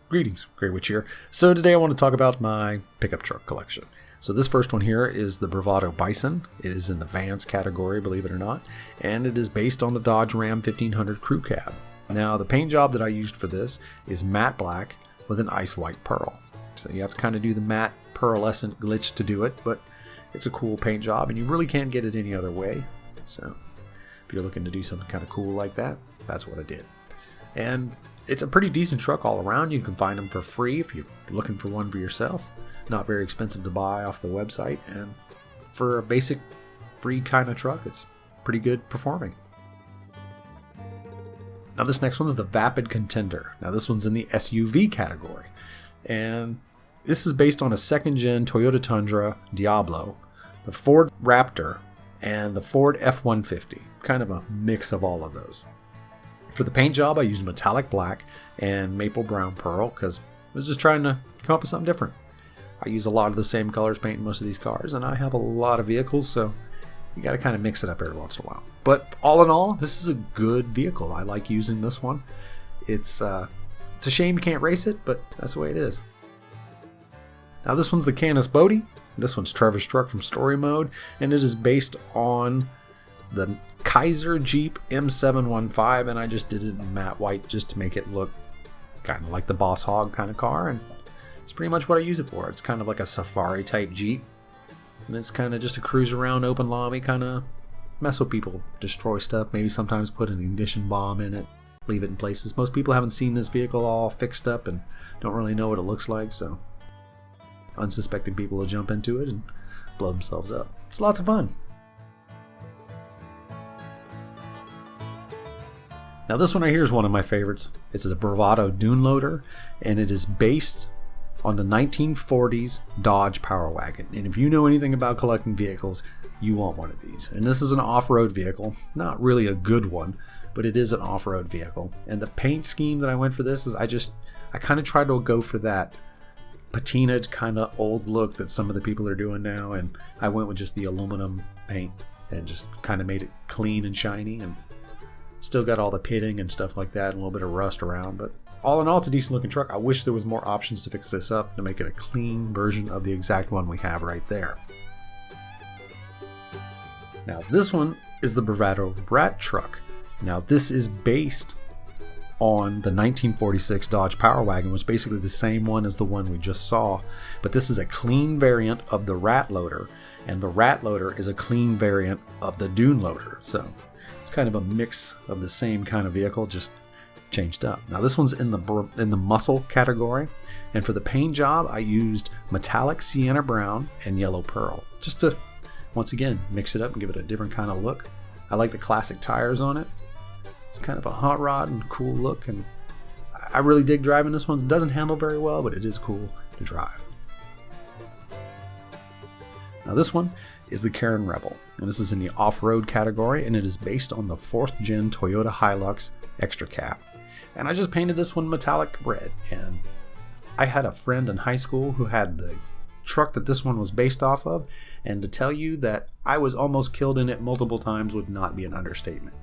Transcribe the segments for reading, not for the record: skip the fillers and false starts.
Greetings, Grey Witch here. So today I want to talk about my pickup truck collection. So this first one here is the Bravado Bison. It is in the Vans category, believe it or not, and it is based on the Dodge Ram 1500 crew cab. Now the paint job that I used for this is matte black with an ice white pearl. So you have to kind of do the matte pearlescent glitch to do it, but it's a cool paint job and you really can't get it any other way. So if you're looking to do something kind of cool like that, that's what I did. And it's a pretty decent truck all around. You can find them for free if you're looking for one for yourself. Not very expensive to buy off the website, and for a basic free kind of truck, it's pretty good performing. Now this next one's the Vapid Contender. Now this one's in the SUV category, and this is based on a second-gen Toyota Tundra Diablo, the Ford Raptor, and the Ford F-150. Kind of a mix of all of those. For the paint job, I used metallic black and maple brown pearl because I was just trying to come up with something different. I use a lot of the same colors painting most of these cars, and I have a lot of vehicles, so you got to kind of mix it up every once in a while. But all in all, this is a good vehicle. I like using this one. It's a shame you can't race it, but that's the way it is. Now this one's the Canis Bodhi. This one's Trevor's truck from Story Mode, and it is based on the Kaiser Jeep M715, and I just did it in matte white just to make it look kind of like the Boss Hog kind of car, and it's pretty much what I use it for. It's kind of like a safari type Jeep, and it's kind of just a cruise around open lobby, kind of mess with people, destroy stuff, maybe sometimes put an ignition bomb in it, leave it in places. Most people haven't seen this vehicle all fixed up and don't really know what it looks like, so unsuspecting people will jump into it and blow themselves up. It's lots of fun. Now this one right here is one of my favorites. It's a Bravado Duneloader, and it is based on the 1940s Dodge Power Wagon. And if you know anything about collecting vehicles, you want one of these. And this is an off-road vehicle. Not really a good one, but it is an off-road vehicle. And the paint scheme that I went for this is I kind of tried to go for that patinaed kind of old look that some of the people are doing now, and I went with just the aluminum paint and just kind of made it clean and shiny, and still got all the pitting and stuff like that, and a little bit of rust around, but all in all, it's a decent looking truck. I wish there was more options to fix this up to make it a clean version of the exact one we have right there. Now this one is the Bravado Rat-Truck. Now this is based on the 1946 Dodge Power Wagon, which is basically the same one as the one we just saw, but this is a clean variant of the Rat-Loader, and the Rat-Loader is a clean variant of the Duneloader. So it's kind of a mix of the same kind of vehicle, just changed up. Now this one's in the muscle category, and for the paint job I used metallic sienna brown and yellow pearl, just to once again mix it up and give it a different kind of look. I like the classic tires on it. It's kind of a hot rod and cool look, and I really dig driving this one. It doesn't handle very well, but it is cool to drive. Now this one is the Karin Rebel, and this is in the off-road category, and it is based on the 4th gen Toyota Hilux Extra Cab. And I just painted this one metallic red, and I had a friend in high school who had the truck that this one was based off of, and to tell you that I was almost killed in it multiple times would not be an understatement.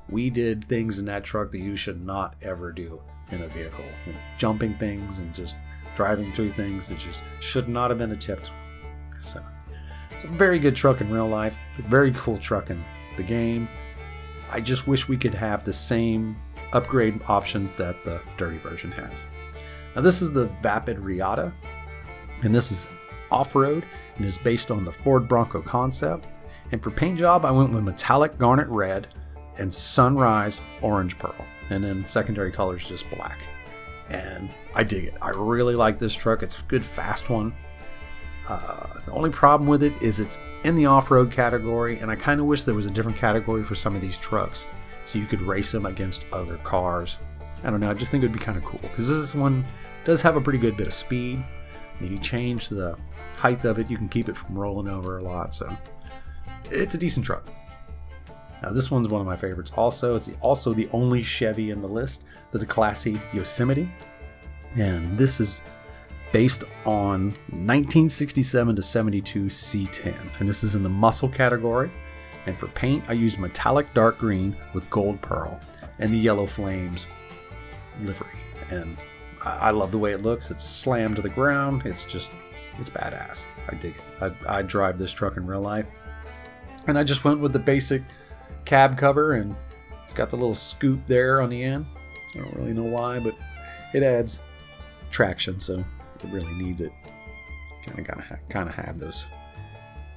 We did things in that truck that you should not ever do in a vehicle. Jumping things and just driving through things that just should not have been attempted. So it's a very good truck in real life, a very cool truck in the game. I just wish we could have the same upgrade options that the dirty version has. Now this is the Vapid Riatta, and this is off-road and is based on the Ford Bronco concept. And for paint job, I went with metallic garnet red and sunrise orange pearl, and then secondary color is just black. And I dig it. I really like this truck. It's a good fast one. The only problem with it is it's in the off-road category, and I kind of wish there was a different category for some of these trucks so you could race them against other cars. I don't know, I just think it would be kind of cool because this one does have a pretty good bit of speed. And if you change the height of it, you can keep it from rolling over a lot, so it's a decent truck. Now this one's one of my favorites also. It's also the only Chevy in the list, the Declasse Yosemite, and this is based on 1967 to 72 C10, and this is in the muscle category. And for paint, I used metallic dark green with gold pearl and the yellow flames livery. And I love the way it looks. It's slammed to the ground. It's badass. I dig it. I drive this truck in real life. And I just went with the basic cab cover, and it's got the little scoop there on the end. I don't really know why, but it adds traction, so it really needs it. Kind of have those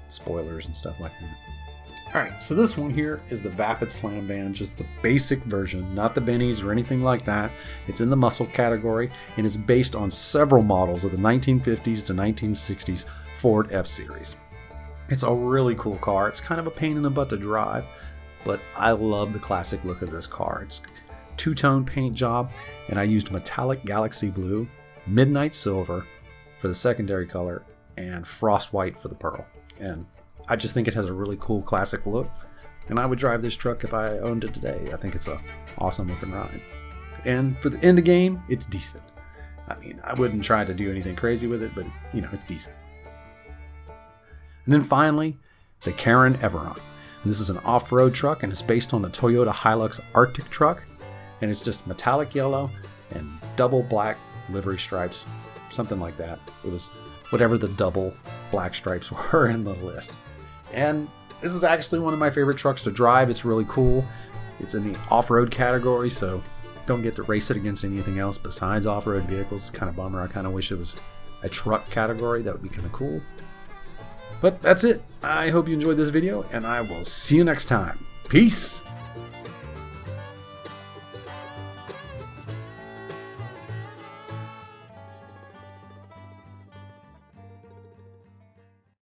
spoilers and stuff like that. Alright, so this one here is the Vapid Slamvan, just the basic version, not the bennies or anything like that. It's in the muscle category, and it's based on several models of the 1950s to 1960s Ford F-Series. It's a really cool car. It's kind of a pain in the butt to drive, but I love the classic look of this car. It's two-tone paint job, and I used metallic galaxy blue, midnight silver for the secondary color, and frost white for the pearl. And I just think it has a really cool classic look, and I would drive this truck if I owned it today. I think it's an awesome looking ride. And for the end of game, it's decent. I mean, I wouldn't try to do anything crazy with it, but it's decent. And then finally, the Karin Everon. And this is an off-road truck, and it's based on the Toyota Hilux Arctic truck, and it's just metallic yellow and double black livery stripes, something like that. It was whatever the double black stripes were in the list. And this is actually one of my favorite trucks to drive. It's really cool. It's in the off-road category, so don't get to race it against anything else besides off-road vehicles. It's kind of bummer. I kind of wish it was a truck category. That would be kind of cool. But that's it. I hope you enjoyed this video, and I will see you next time. Peace!